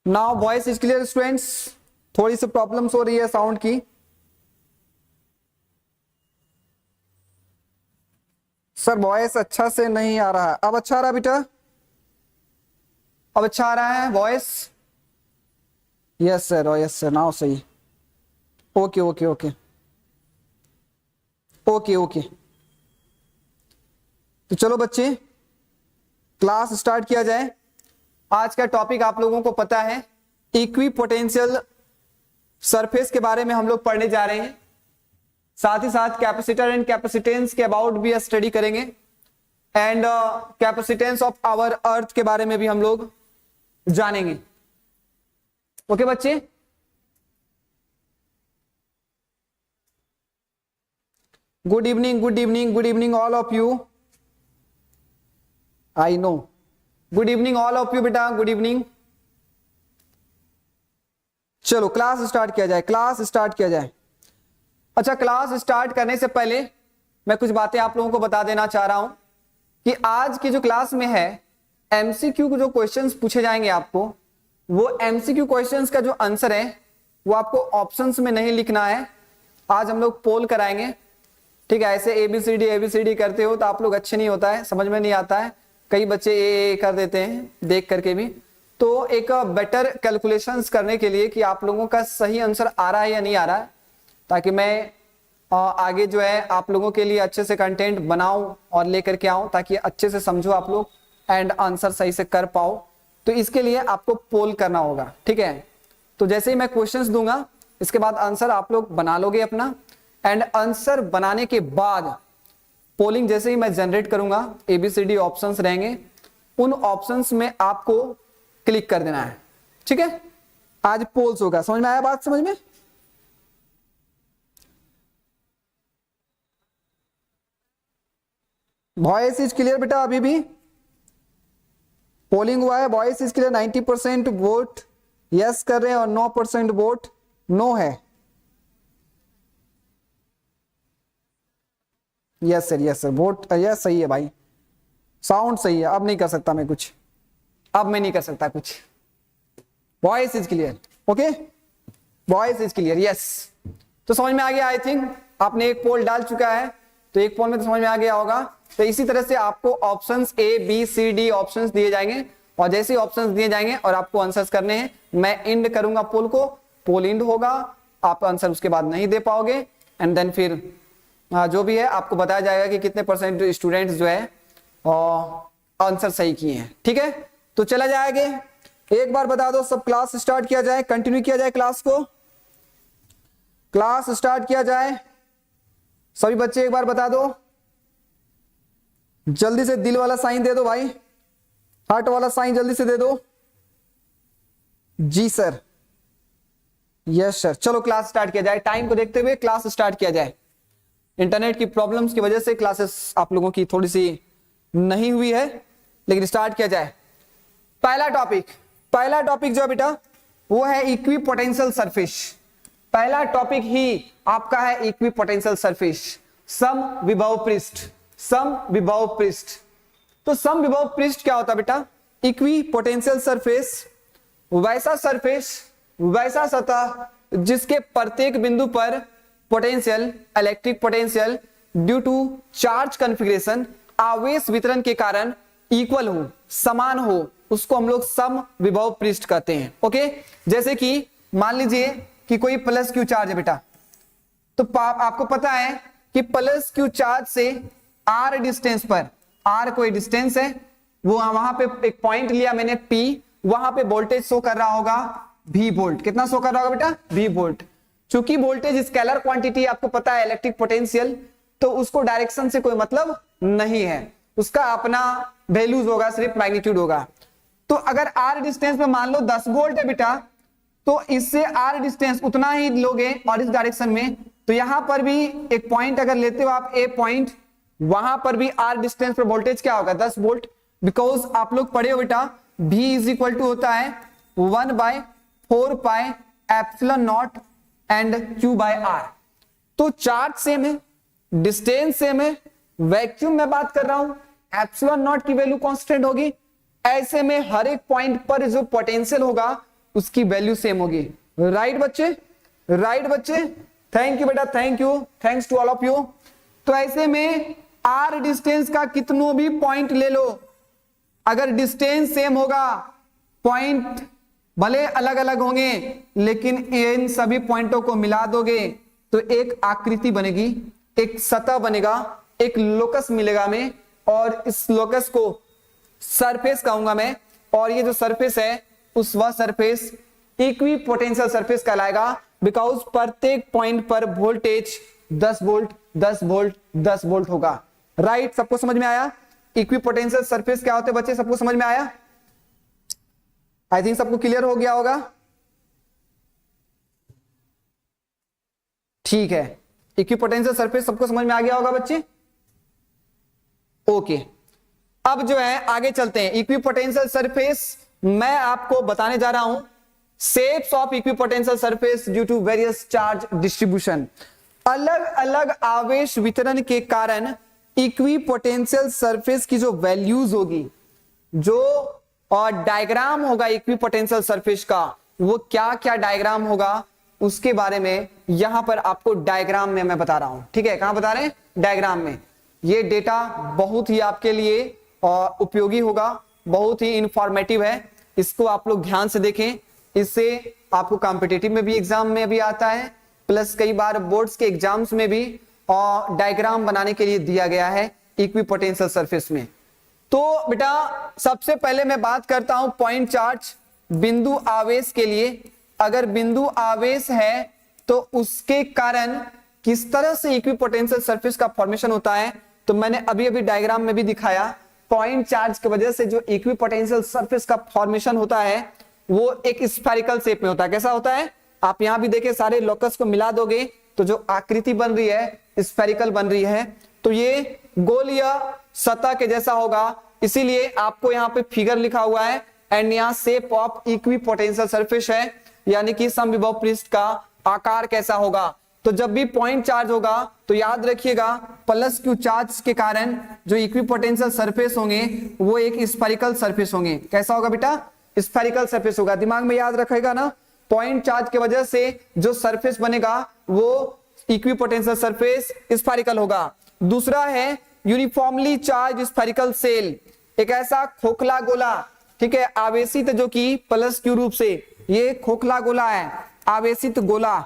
Now voice is clear students? थोड़ी सी problems हो रही है साउंड की। सर वॉइस अच्छा से नहीं आ रहा है। अब अच्छा आ रहा है बेटा? अब अच्छा आ रहा है voice? Yes sir, yes sir, now सही। Okay okay okay okay okay. तो चलो बच्चे क्लास स्टार्ट किया जाए। आज का टॉपिक आप लोगों को पता है, इक्वी पोटेंशियल सरफेस के बारे में हम लोग पढ़ने जा रहे हैं। साथ ही साथ कैपेसिटर एंड कैपेसिटेंस के अबाउट भी स्टडी करेंगे and capacitance of our earth के बारे में भी हम लोग जानेंगे। ओके बच्चे, good evening good evening good evening all of you. I know, good evening all of you बेटा, गुड इवनिंग। चलो क्लास स्टार्ट किया जाए, क्लास स्टार्ट किया जाए। अच्छा, क्लास स्टार्ट करने से पहले मैं कुछ बातें आप लोगों को बता देना चाह रहा हूं कि आज की जो क्लास में है एमसीक्यू को जो क्वेश्चंस पूछे जाएंगे आपको, वो एमसीक्यू क्वेश्चंस का जो आंसर है वो आपको ऑप्शंस में नहीं लिखना है। आज हम लोग पोल कराएंगे, ठीक है। ऐसे एबीसीडी करते हो तो आप लोग अच्छे नहीं होता है, समझ में नहीं आता है। कई बच्चे ए कर देते हैं देख करके भी। तो एक बेटर कैलकुलेशंस करने के लिए कि आप लोगों का सही आंसर आ रहा है या नहीं आ रहा है, ताकि मैं आगे जो है आप लोगों के लिए अच्छे से कंटेंट बनाऊं और लेकर के आऊं, ताकि अच्छे से समझो आप लोग एंड आंसर सही से कर पाओ। तो इसके लिए आपको पोल करना होगा, ठीक है। तो जैसे ही मैं क्वेश्चंस दूंगा इसके बाद आंसर आप लोग बना लोगे अपना, एंड आंसर बनाने के बाद पोलिंग जैसे ही मैं जनरेट करूंगा, एबीसीडी ऑप्शंस रहेंगे, उन ऑप्शंस में आपको क्लिक कर देना है, ठीक है। आज पोल्स होगा, समझ में आया बात? समझ में? वॉइस इज क्लियर बेटा? अभी भी पोलिंग हुआ है, voice is clear. 90% vote yes कर रहे हैं और 9% वोट नो है। Yes sir, yes sir, vote yes सही है भाई, साउंड सही है। अब नहीं कर सकता मैं कुछ, अब मैं नहीं कर सकता कुछ। Voice is clear, okay, voice is clear, yes. तो समझ में आ गया आई थिंक। आपने एक पोल डाल चुका है तो एक पोल में तो समझ में आ गया होगा। तो इसी तरह से आपको options A B C D options दिए जाएंगे, और जैसे ही ऑप्शंस दिए जाएंगे और आपको आंसर्स करने हैं, मैं इंड करूंगा पोल को, पोल इंड होगा, आप आंसर उसके बाद नहीं दे पाओगे, एंड देन फिर जो भी है आपको बताया जाएगा कि कितने परसेंट स्टूडेंट्स जो है आंसर सही किए हैं, ठीक है। तो चला जाएगा, एक बार बता दो सब, क्लास स्टार्ट किया जाए, कंटिन्यू किया जाए क्लास को, क्लास स्टार्ट किया जाए। सभी बच्चे एक बार बता दो, जल्दी से दिल वाला साइन दे दो भाई, हार्ट वाला साइन जल्दी से दे दो। जी सर, यस सर। चलो क्लास स्टार्ट किया जाए, टाइम को देखते हुए क्लास स्टार्ट किया जाए। इंटरनेट की प्रॉब्लम्स की वजह से क्लासेस आप लोगों की थोड़ी सी नहीं हुई है, लेकिन स्टार्ट किया जाए। पहला टॉपिक जो है बेटा वो है इक्वी पोटेंशियल सरफेस। पहला टॉपिक ही आपका है इक्वी पोटेंशियल सरफेस, सम विभव पृष्ठ, सम विभव पृष्ठ। तो सम विभव पृष्ठ क्या होता है बेटा? इक्वी पोटेंशियल सरफेस वैसा सरफेस, वैसा सतह जिसके प्रत्येक बिंदु पर potential, electric potential due to charge configuration, आवेश वितरण के कारण इक्वल हो, समान हो, उसको हम लोग सम विभव पृष्ठ कहते हैं। ओके, जैसे कि मान लीजिए कि कोई प्लस क्यू चार्ज है बेटा, तो आपको पता है कि प्लस क्यू चार्ज से आर डिस्टेंस पर, आर कोई डिस्टेंस है, वो वहां पे एक पॉइंट लिया मैंने पी, वहां पे वोल्टेज शो कर रहा होगा वी वोल्ट। कितना शो कर रहा होगा बेटा? V volt. चूंकि वोल्टेज स्केलर क्वांटिटी आपको पता है, इलेक्ट्रिक पोटेंशियल, तो उसको डायरेक्शन से कोई मतलब नहीं है, उसका अपना वैल्यूज होगा, सिर्फ मैग्नीट्यूड होगा। तो अगर आर डिस्टेंस में मान लो 10 वोल्ट है बेटा, तो इससे आर डिस्टेंस उतना ही लोगे और इस डायरेक्शन में, तो यहां पर भी एक पॉइंट अगर लेते हो आप ए पॉइंट, वहां पर भी आर डिस्टेंस पर वोल्टेज क्या होगा? 10 वोल्ट। बिकॉज आप लोग पढ़े हो बेटा V इज इक्वल टू होता है 1/4 pi epsilon naught and Q by R। तो चार्ज सेम है, डिस्टेंस सेम है, वैक्यूम में बात कर रहा हूं, एप्सिलॉन नॉट की वैल्यू कांस्टेंट होगी। ऐसे में हर एक पॉइंट पर जो पोटेंशियल होगा उसकी वैल्यू सेम होगी। राइट बच्चे, राइट बच्चे, थैंक यू बेटा, thank you, thanks to all of you. तो ऐसे में आर डिस्टेंस का कितनों भी पॉइंट ले लो, अगर डिस्टेंस सेम होगा, पॉइंट भले अलग अलग होंगे, लेकिन इन सभी पॉइंटों को मिला दोगे तो एक आकृति बनेगी, एक सतह बनेगा, एक लोकस मिलेगा में, और इस लोकस को सरफेस कहूंगा मैं, और ये जो सरफेस है उस वह सरफेस इक्विपोटेंशियल सरफेस कहलाएगा, बिकॉज प्रत्येक पॉइंट पर वोल्टेज 10 वोल्ट 10 वोल्ट 10 वोल्ट होगा। राइट, सबको समझ में आया? इक्विपोटेंशियल सरफेस क्या होते हैं बच्चे, सबको समझ में आया? आई थिंक सबको क्लियर हो गया होगा। ठीक है, इक्विपोटेंशियल सरफेस सबको समझ में आ गया होगा बच्चे? ओके, अब जो है आगे चलते हैं। इक्विपोटेंशियल सरफेस मैं आपको बताने जा रहा हूं, shapes of equipotential surface due to various charge distribution. अलग अलग आवेश वितरण के कारण इक्विपोटेंशियल सरफेस की जो वैल्यूज होगी, जो और डायग्राम होगा इक्विपोटेंशियल सरफेस का, वो क्या क्या डायग्राम होगा उसके बारे में यहां पर आपको डायग्राम में मैं बता रहा हूं। ठीक है, कहां बता रहे हैं? डायग्राम में। ये डेटा बहुत ही आपके लिए उपयोगी होगा, बहुत ही इंफॉर्मेटिव है, इसको आप लोग ध्यान से देखें। इससे आपको कॉम्पिटिटिव में भी एग्जाम में भी आता है, प्लस कई बार बोर्ड्स के एग्जाम्स में भी डायग्राम बनाने के लिए दिया गया है इक्विपोटेंशियल सरफेस में। तो बेटा सबसे पहले मैं बात करता हूं पॉइंट चार्ज, बिंदु आवेश के लिए। अगर बिंदु आवेश है तो उसके कारण किस तरह से इक्विपोटेंशियल सरफेस का फॉर्मेशन होता है, तो मैंने अभी अभी डायग्राम में भी दिखाया। पॉइंट चार्ज की वजह से जो इक्विपोटेंशियल सरफेस का फॉर्मेशन होता है वो एक स्फेरिकल शेप में होता है। कैसा होता है? आप यहां भी देखें, सारे लोकस को मिला दोगे तो जो आकृति बन रही है स्फेरिकल बन रही है, तो ये गोलीय सतह के जैसा होगा। इसीलिए आपको यहाँ पे फिगर लिखा हुआ है, एंड यहाँ शेप ऑफ इक्विपोटेंशियल सरफेस है, यानी कि समविभव पृष्ठ का आकार कैसा होगा। तो जब भी पॉइंट चार्ज होगा तो याद रखिएगा प्लस क्यू चार्ज के कारण जो इक्विपोटेंशियल सरफेस होंगे वो एक स्फेरिकल सरफेस होंगे। कैसा होगा बेटा? स्फेरिकल सरफेस होगा। दिमाग में याद रखेगा ना, पॉइंट चार्ज की वजह से जो सरफेस बनेगा वो इक्विपोटेंशियल सरफेस स्फेरिकल होगा। दूसरा है यूनिफॉर्मली चार्ज स्फेरिकल सेल, एक ऐसा खोखला गोला, ठीक है, आवेशित जो कि प्लस क्यू रूप से, ये खोखला गोला है, आवेशित गोला,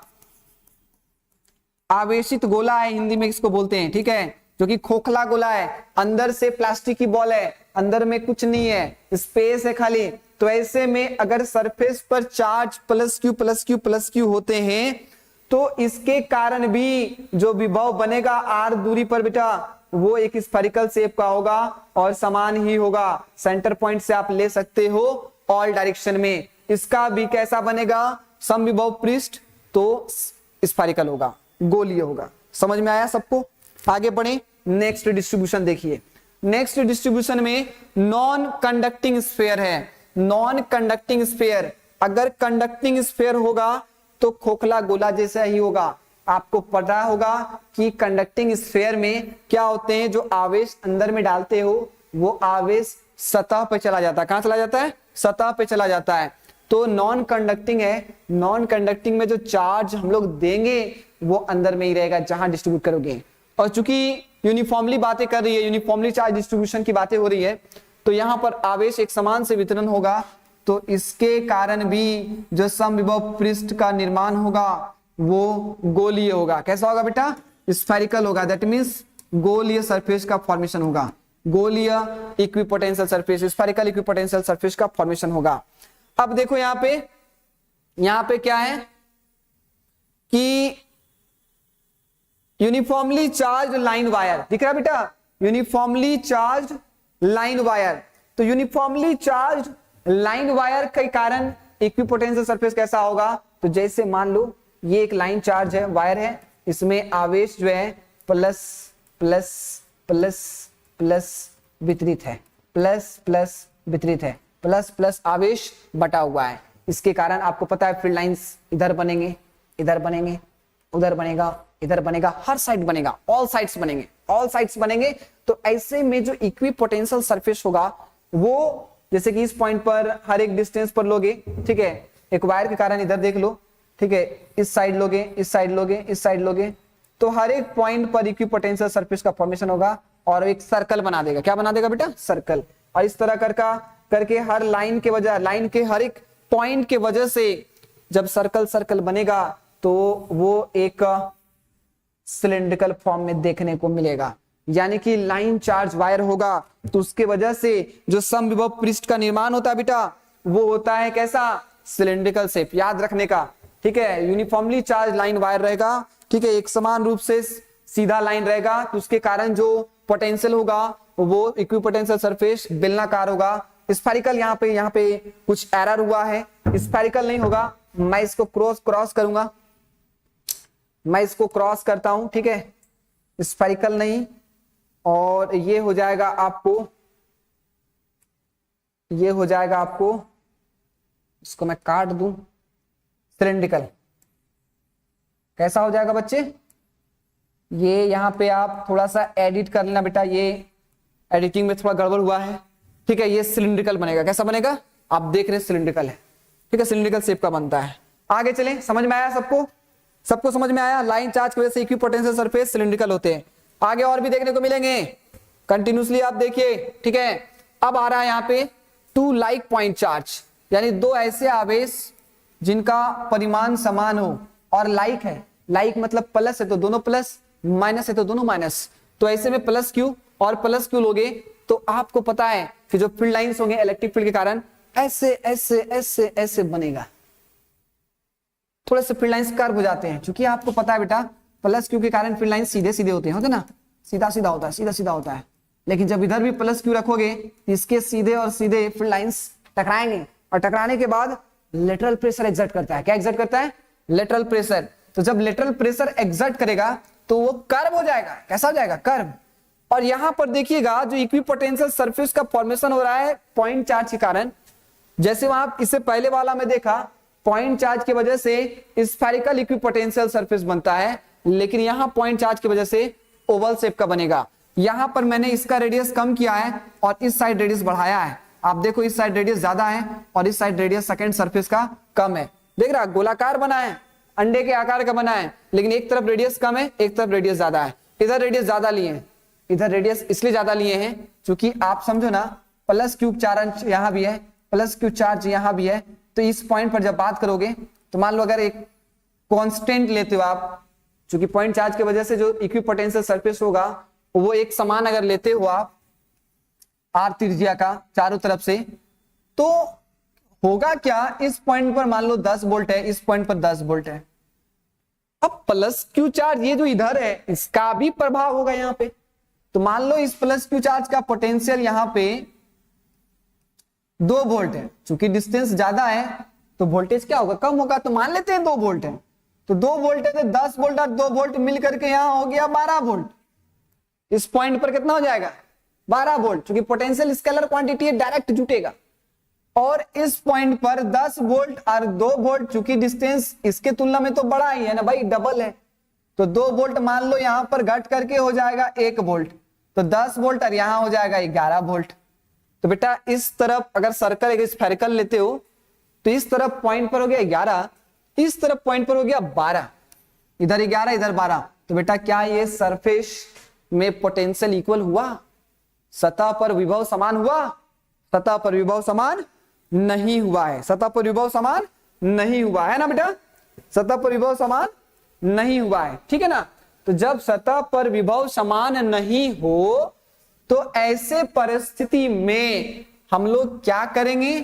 आवेशित गोला है हिंदी में इसको बोलते हैं, ठीक है, जो कि खोखला गोला है, अंदर से प्लास्टिक की बॉल है, अंदर में कुछ नहीं है, स्पेस है खाली। तो ऐसे में अगर सरफेस पर charge plus Q plus Q plus Q होते हैं तो इसके कारण भी जो विभव बनेगा आर दूरी पर बेटा वो एक स्फेरिकल शेप का होगा और समान ही होगा। सेंटर पॉइंट से आप ले सकते हो ऑल डायरेक्शन में। इसका भी कैसा बनेगा? समविभव पृष्ठ, तो स्फेरिकल होगा, गोलीय होगा। समझ में आया सबको? आगे बढ़े, नेक्स्ट डिस्ट्रीब्यूशन देखिए। नेक्स्ट डिस्ट्रीब्यूशन में नॉन कंडक्टिंग स्फीयर है। नॉन कंडक्टिंग स्फीयर, अगर कंडक्टिंग स्फीयर होगा तो खोखला गोला जैसा ही होगा। आपको पता होगा कि कंडक्टिंग स्फीयर में क्या होते हैं, जो आवेश अंदर में डालते हो वो आवेश सतह पे चला जाता है। कहां चला जाता है? सतह पे चला जाता है। तो नॉन कंडक्टिंग है, नॉन कंडक्टिंग में जो चार्ज हम लोग देंगे वो अंदर में ही रहेगा जहां डिस्ट्रीब्यूट करोगे। और चूंकि यूनिफॉर्मली बातें कर रही है, यूनिफॉर्मली चार्ज डिस्ट्रीब्यूशन की बातें हो रही है, तो यहां पर आवेश एक समान से वितरण होगा, तो इसके कारण भी जो समविभव पृष्ठ का निर्माण होगा वो गोलीय होगा। कैसा होगा बेटा? स्फेरिकल होगा। दैट मींस गोलीय सरफेस का फॉर्मेशन होगा, गोलीय equipotential surface, spherical equipotential surface का फॉर्मेशन होगा। अब देखो यहां पे क्या है कि यूनिफॉर्मली चार्ज लाइन वायर दिख रहा है बेटा, यूनिफॉर्मली चार्ज लाइन वायर। तो यूनिफॉर्मली चार्ज लाइन वायर के कारण इक्विपोटेंशियल सरफेस कैसा होगा? तो जैसे मान लो ये एक लाइन चार्ज है, वायर है, इसमें आवेश जो है प्लस प्लस प्लस प्लस वितरित है, प्लस प्लस वितरित है, प्लस प्लस आवेश बटा हुआ है। इसके कारण आपको पता है फील्ड लाइंस इधर बनेंगे, इधर बनेंगे, उधर बनेगा, इधर बनेगा, हर साइड बनेगा, ऑल साइड्स बनेंगे, ऑल साइड्स बनेंगे। तो ऐसे में जो इक्विपोटेंशियल सरफेस होगा वो जैसे कि इस पॉइंट पर हर एक डिस्टेंस पर लोगे, ठीक है, एक वायर के कारण इधर देख लो, ठीक है, इस साइड लोगे, इस साइड लोगे, इस साइड लोगे, तो हर एक पॉइंट पर इक्विपोटेंशियल सरफेस का फॉर्मेशन होगा और एक सर्कल बना देगा। क्या बना देगा बेटा? सर्कल। और इस तरह करके हर लाइन के वजह, लाइन के हर एक पॉइंट के वजह से जब सर्कल सर्कल बनेगा तो वो एक सिलिंड्रिकल फॉर्म में देखने को मिलेगा। यानी कि लाइन चार्ज वायर होगा तो उसके वजह से जो समविभव पृष्ठ का निर्माण होता है बेटा, वो होता है कैसा? Cylindrical shape. याद रखने का, ठीक है, यूनिफॉर्मली चार्ज लाइन वायर रहेगा, ठीक है, एक समान रूप से सीधा लाइन रहेगा, तो उसके कारण जो पोटेंशियल होगा वो इक्विपोटेंशियल सरफेस बेलनाकार होगा। स्फेरिकल यहाँ पे कुछ एरर हुआ है, स्फेरिकल नहीं होगा, मैं इसको क्रॉस करूंगा, मैं इसको क्रॉस करता हूं, ठीक है, स्फेरिकल नहीं, और ये हो जाएगा आपको, इसको मैं काट दूं, सिलिंड्रिकल। कैसा हो जाएगा बच्चे? ये यहाँ पे आप थोड़ा सा एडिट कर लेना बेटा, ये एडिटिंग में थोड़ा गड़बड़ हुआ है, ठीक है, ये सिलिंड्रिकल बनेगा। कैसा बनेगा? आप देख रहे हैं सिलिंड्रिकल है, ठीक है, सिलिंड्रिकल शेप का बनता है। आगे चलें, समझ में आया सबको समझ में आया? लाइन चार्ज की वजह से इक्विपोटेंशियल सरफेस सिलिंड्रिकल होते हैं। आगे और भी देखने को मिलेंगे, कंटिन्यूसली आप देखिए, ठीक है। अब आ रहा है यहाँ पे टू लाइक पॉइंट चार्ज, यानी दो ऐसे आवेश जिनका परिमाण समान हो और लाइक है। लाइक मतलब प्लस है तो दोनों प्लस, माइनस है तो दोनों माइनस, तो ऐसे में प्लस क्यू और प्लस क्यू लोगे तो आपको पता है कि जो फील्ड लाइंस होंगे इलेक्ट्रिक फील्ड के कारण ऐसे ऐसे ऐसे ऐसे बनेगा। थोड़े से फील्ड लाइंस कर्व हो जाते हैं, क्योंकि आपको पता है बेटा प्लस क्यू के कारण फील्ड लाइन सीधे सीधे होते हैं ना, सीधा सीधा होता है। लेकिन जब इधर भी प्लस क्यू रखोगे इसके सीधे और सीधे फील्ड लाइंस टकराएंगे, और टकराने के बाद लेटरल प्रेशर एग्जर्ट करता है। क्या एग्जर्ट करता है? Lateral pressure. तो जब लेटरल प्रेशर एग्जर्ट करेगा तो वो कर्व हो जाएगा। कैसा हो जाएगा? कर्व। और यहां पर देखिएगा जो इक्विपोटेंशियल सरफेस का फॉर्मेशन हो रहा है पॉइंट चार्ज के कारण, जैसे वहां इससे पहले वाला में देखा पॉइंट चार्ज की वजह से स्फेरिकल इक्विपोटेंशियल सरफेस बनता है, लेकिन यहां पॉइंट चार्ज की वजह से ओवल शेप का बनेगा। यहां पर मैंने इसका रेडियस कम किया है और इस साइड रेडियस बढ़ाया है। आप देखो इस साइड रेडियस ज्यादा है और इस साइड रेडियस सेकंड सरफेस का कम है। देख रहा, गोलाकार बना है, अंडे के आकार का बना है, लेकिन एक तरफ रेडियस कम है, एक तरफ रेडियस ज्यादा है। इधर रेडियस ज्यादा लिए हैं, इधर रेडियस इसलिए ज्यादा लिए हैं क्योंकि आप समझो ना, प्लस क्यू चार्ज यहां भी है, प्लस क्यू चार्ज यहां भी है, तो इस पॉइंट पर जब बात करोगे तो मान लो अगर एक कांस्टेंट लेते हो आप, क्योंकि पॉइंट चार्ज की वजह से जो इक्विपोटेंशियल सरफेस होगा वो एक समान अगर लेते हो आप आर त्रिज्या का चारों तरफ से, तो होगा क्या, इस पॉइंट पर मान लो 10 वोल्ट है, इस पॉइंट पर 10 वोल्ट है। अब प्लस क्यू चार्ज ये जो इधर है इसका भी प्रभाव होगा यहाँ पे। तो मान लो इस प्लस क्यू चार्ज का पोटेंशियल यहाँ पे 2 वोल्ट है, चूंकि डिस्टेंस ज्यादा है तो वोल्टेज क्या होगा? कम होगा। तो मान लेते हैं 2 वोल्ट है, तो 2 वोल्ट है तो 10 वोल्ट और 2 वोल्ट मिलकर के यहां हो गया 12 वोल्ट। इस पॉइंट पर कितना हो जाएगा? 12 वोल्ट, क्योंकि पोटेंशियल स्केलर क्वांटिटी है, डायरेक्ट जुटेगा। और इस पॉइंट पर 10 वोल्ट और 2 वोल्ट, चूंकि डिस्टेंस इसके तुलना में तो बड़ा ही है ना भाई, डबल है, तो 2 वोल्ट मान लो यहां पर घट करके हो जाएगा 1 वोल्ट, तो 10 वोल्ट और यहां हो जाएगा 11 वोल्ट। तो बेटा इस तरफ अगर सर्कल एक स्फेरिकल लेते हो तो इस तरफ पॉइंट पर हो गया 11, इस तरफ पॉइंट पर हो गया 12, इधर 11 इधर 12। तो बेटा क्या ये सरफेस में पोटेंशियल इक्वल हुआ? सतह पर विभव समान हुआ? सतह पर विभव समान नहीं हुआ है। सतह पर विभव समान नहीं हुआ है ना बेटा, सतह पर विभव समान नहीं हुआ है, ठीक है ना। तो जब सतह पर विभव समान नहीं हो तो ऐसे परिस्थिति में हम लोग क्या करेंगे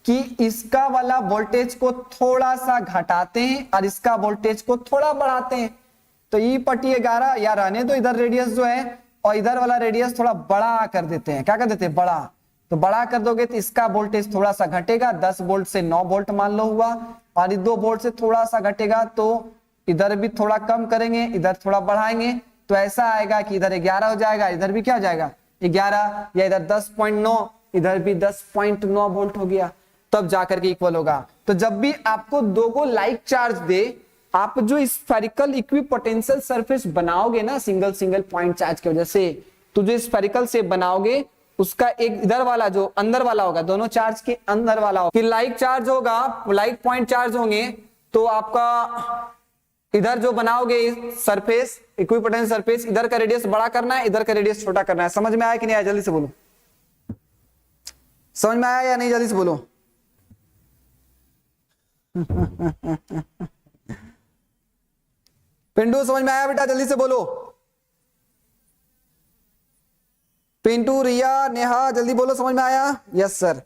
कि इसका वाला वोल्टेज को थोड़ा सा घटाते हैं और इसका वोल्टेज को थोड़ा बढ़ाते हैं। तो ई पटी 11 या रहने दो, इधर रेडियस जो है और इधर वाला रेडियस थोड़ा बड़ा कर देते हैं। क्या कर देते हैं? बड़ा। तो बड़ा कर दोगे तो इसका वोल्टेज थोड़ा सा घटेगा, 10 वोल्ट से 9 वोल्ट मान लो हुआ, और 2 वोल्ट से थोड़ा सा घटेगा तो इधर भी थोड़ा कम करेंगे, इधर थोड़ा बढ़ाएंगे, तो ऐसा आएगा कि इधर 11 हो जाएगा, इधर भी क्या हो जाएगा 11, या इधर 10.9, इधर भी 10.9 वोल्ट हो गया, तब जाकर के इक्वल होगा। तो जब भी आपको दो को लाइक चार्ज दे, आप जो स्फेरिकल इक्विपोटेंशियल सरफेस बनाओगे ना सिंगल पॉइंट चार्ज की वजह से, तो जो स्फेरिकल शेप बनाओगे उसका एक इधर वाला जो अंदर वाला होगा, दोनों चार्ज के अंदर वाला होगा कि लाइक चार्ज होगा, लाइक पॉइंट चार्ज होंगे, तो आपका इधर जो बनाओगे सरफेस, इक्विपोटेंशियल सरफेस, इधर का रेडियस बड़ा करना है, इधर का रेडियस छोटा करना है। समझ में आया कि नहीं आया? जल्दी से बोलो, समझ में आया या नहीं? जल्दी से बोलो। पिंटू समझ में आया बेटा? जल्दी से बोलो। पिंटू, रिया, नेहा, जल्दी बोलो, समझ में आया? Yes sir.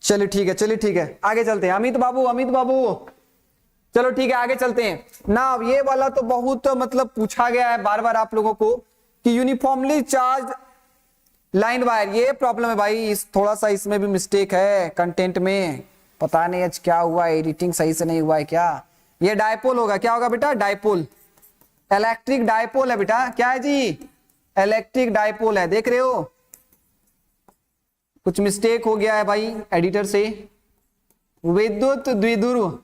चलिए ठीक है, चलिए ठीक है, आगे चलते हैं। अमित बाबू, अमित बाबू, चलो ठीक है आगे चलते हैं ना। अब ये वाला तो बहुत मतलब पूछा गया है बार बार आप लोगों को कि यूनिफॉर्मली चार्ज लाइन वायर, ये प्रॉब्लम है भाई, इस थोड़ा सा इसमें भी मिस्टेक है कंटेंट में, पता नहीं आज क्या हुआ, एडिटिंग सही से नहीं हुआ है क्या। ये डायपोल होगा, क्या होगा बेटा? डायपोल, इलेक्ट्रिक डायपोल है बेटा। क्या है जी? इलेक्ट्रिक डायपोल है, देख रहे हो? कुछ मिस्टेक हो गया है भाई एडिटर से। विद्युत द्विध्रुव,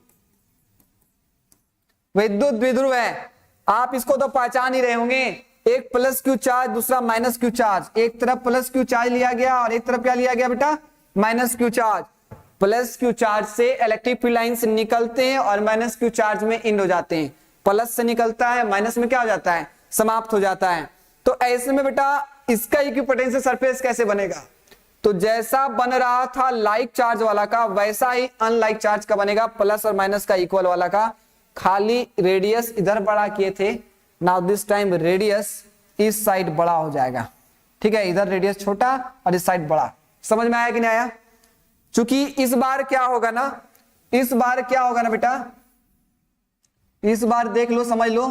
विद्युत द्विध्रुव है, आप इसको तो पहचान ही रहे होंगे। एक प्लस क्यू चार्ज, दूसरा माइनस क्यू चार्ज, एक तरफ प्लस क्यू चार्ज लिया गया और एक तरफ क्या लिया गया बेटा? Minus Q charge. Plus Q charge से इलेक्ट्रिक फील्ड लाइन से निकलते हैं और माइनस क्यू चार्ज में इंड हो जाते हैं। प्लस से निकलता है, माइनस में क्या हो जाता है? समाप्त हो जाता है। तो ऐसे में बेटा इसका इक्विपोटेंशियल सरफेस कैसे बनेगा? तो जैसा बन रहा था लाइक चार्ज वाला का, वैसा ही अनलाइक चार्ज का बनेगा, प्लस और माइनस का इक्वल वाला का। खाली रेडियस इधर बड़ा किए थे, नाउ दिस टाइम रेडियस इस साइड बड़ा हो जाएगा। ठीक है, इधर रेडियस छोटा और इस साइड बड़ा। समझ में आया कि नहीं आया? चूंकि इस बार क्या होगा ना, इस बार क्या होगा ना बेटा, इस बार देख लो, समझ लो,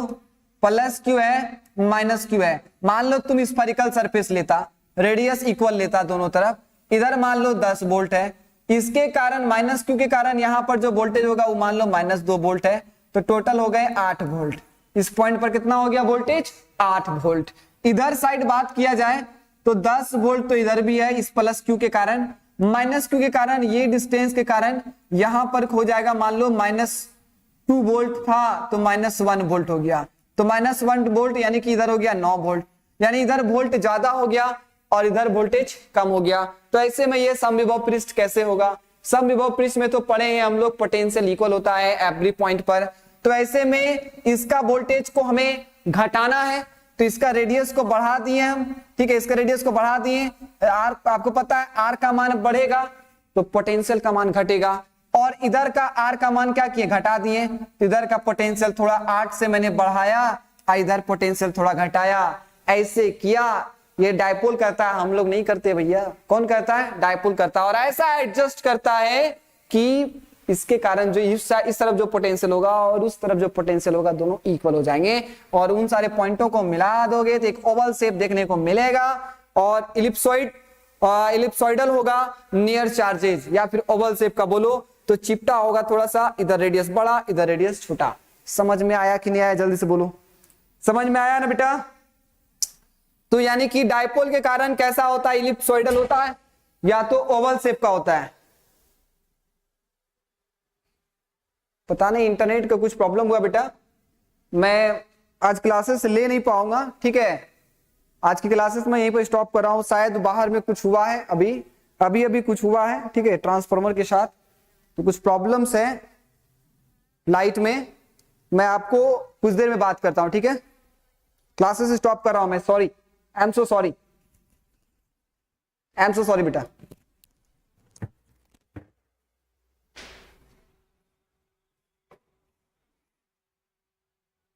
प्लस क्यू है, माइनस क्यू है। मान लो तुम स्फेरिकल सरफेस लेता, रेडियस इक्वल लेता दोनों तरफ, इधर मान लो 10 वोल्ट है, इसके कारण माइनस क्यू के कारण यहां पर जो वोल्टेज होगा वो मान लो -2 वोल्ट है, तो टोटल हो गए 8 वोल्ट। इस पॉइंट पर कितना हो गया वोल्टेज? 8 वोल्ट। इधर साइड बात किया जाए तो 10 वोल्ट तो इधर भी है इस प्लस क्यू के कारण, माइनस क्यू के कारण, ये डिस्टेंस के कारण यहां पर हो जाएगा, मान लो -2 वोल्ट था तो -1 वोल्ट हो गया, तो -1 वोल्ट यानी कि इधर हो गया 9 वोल्ट, यानी इधर वोल्ट ज्यादा हो गया और इधर वोल्टेज कम हो गया। तो ऐसे में ये समविभव पृष्ठ कैसे होगा? समविभव पृष्ठ में तो पढ़े हैं हम लोग, पोटेंशियल इक्वल होता है एवरी पॉइंट पर। तो ऐसे में इसका वोल्टेज को हमें घटाना है, तो इसका रेडियस को बढ़ा दिए हम। ठीक है, इसका रेडियस को बढ़ा दिए, आर आपको पता है आर का मान बढ़ेगा तो पोटेंशियल का मान घटेगा, और इधर का आर का मान क्या किए? घटा दिए। इधर का पोटेंशियल थोड़ा 8 से मैंने बढ़ाया, इधर पोटेंशियल थोड़ा घटाया, ऐसे किया। ये डायपोल करता है, हम लोग नहीं करते भैया। कौन करता है? डायपोल करता है, और ऐसा एडजस्ट करता है कि इसके कारण जो इस तरफ जो पोटेंशियल होगा और उस तरफ जो पोटेंशियल होगा दोनों इक्वल हो जाएंगे, और उन सारे पॉइंटों को मिला दोगे तो एक ओवल शेप देखने को मिलेगा, और इलिप्सॉइडल होगा नियर चार्जेस, या फिर ओवल शेप का बोलो तो चिपटा होगा थोड़ा सा, इधर रेडियस बड़ा इधर रेडियस छोटा। समझ में आया कि नहीं आया? जल्दी से बोलो, समझ में आया ना बेटा? तो यानी कि डायपोल के कारण कैसा होता है? इलिप्सॉइडल होता है या तो ओवल शेप का होता है। पता नहीं इंटरनेट का कुछ प्रॉब्लम हुआ बेटा, मैं आज क्लासेस ले नहीं पाऊंगा। ठीक है, आज की क्लासेस मैं यहीं पर स्टॉप कर रहा हूं, शायद बाहर में कुछ हुआ है, अभी कुछ हुआ है। ठीक है, ट्रांसफार्मर के साथ तो कुछ प्रॉब्लम्स है लाइट में, मैं आपको कुछ देर में बात करता हूं। ठीक है, क्लासेस स्टॉप कर रहा हूं मैं, sorry, I am so sorry बेटा।